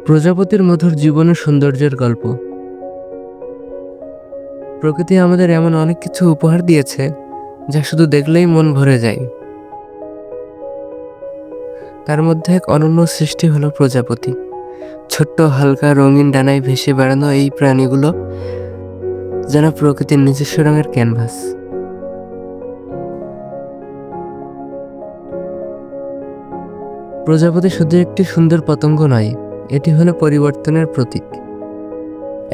প্রজাপতির মধুর জীবনের সৌন্দর্যের গল্প। প্রকৃতি আমাদের এমন অনেক কিছু উপহার দিয়েছে যা শুধু দেখলেই মন ভরে যায়। তার মধ্যে এক অনন্য সৃষ্টি হলো প্রজাপতি। ছোট্ট হালকা রঙিন ডানায় ভেসে বেড়ানো এই প্রাণীগুলো যেন প্রকৃতির নিজস্ব রঙের ক্যানভাস। প্রজাপতি শুধু একটি সুন্দর পতঙ্গ নয়, এটি হলো পরিবর্তনের প্রতীক।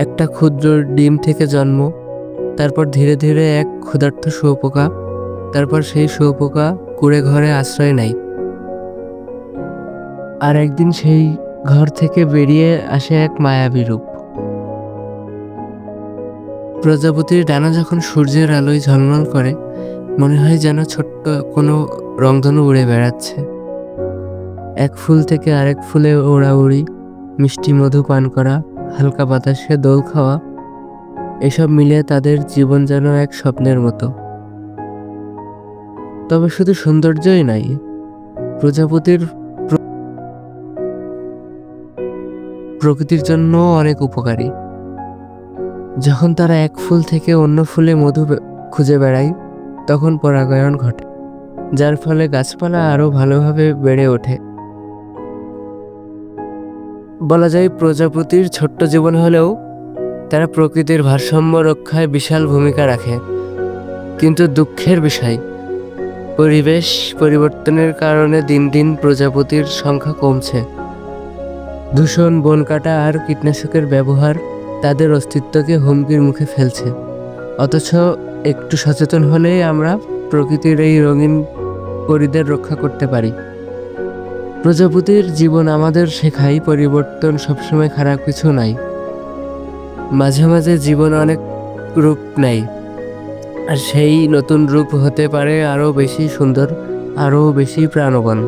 একটা ক্ষুদ্র ডিম থেকে জন্ম, তারপর ধীরে ধীরে এক ক্ষুধার্ত শুঁয়োপোকা, তারপর সেই শুঁয়োপোকা কুঁড়ে ঘরে আশ্রয় নেয়। আর একদিন সেই ঘর থেকে বেরিয়ে আসে এক মায়াবী রূপ। প্রজাপতির ডানা যখন সূর্যের আলোয় ঝলমল করে, মনে হয় যেন ছোট্ট কোনো রংধনু উড়ে বেড়াচ্ছে। এক ফুল থেকে আরেক ফুলে ওড়াউড়ি, মিষ্টি মধু পান করা, হালকা বাতাসে দোল খাওয়া, এসব মিলে তাদের জীবন যেন এক স্বপ্নের মতো। তবে শুধু সৌন্দর্যই নয়, প্রজাপতির প্রকৃতির জন্য অনেক উপকারী। যখন তারা এক ফুল থেকে অন্য ফুলে মধু খুঁজে বেড়ায়, তখন পরাগায়ন ঘটে, যার ফলে গাছপালা আরো ভালোভাবে বেড়ে ওঠে। বলা যায় প্রজাপতির ছোট্ট জীবন হলেও তারা প্রকৃতির ভারসাম্য রক্ষায় বিশাল ভূমিকা রাখে। কিন্তু দুঃখের বিষয়, পরিবেশ পরিবর্তনের কারণে দিন দিন প্রজাপতির সংখ্যা কমছে। দূষণ, বন কাটা আর কীটনাশকের ব্যবহার তাদের অস্তিত্বকে হুমকির মুখে ফেলছে। অথচ একটু সচেতন হলেই আমরা প্রকৃতির এই রঙিন পরিদের রক্ষা করতে পারি। প্রজাপতির জীবন আমাদের শেখায় পরিবর্তন সবসময় খারাপ কিছু নাই। মাঝে মাঝে জীবন অনেক রূপ নেয়, আর সেই নতুন রূপ হতে পারে আরও বেশি সুন্দর, আরও বেশি প্রাণবন্ত।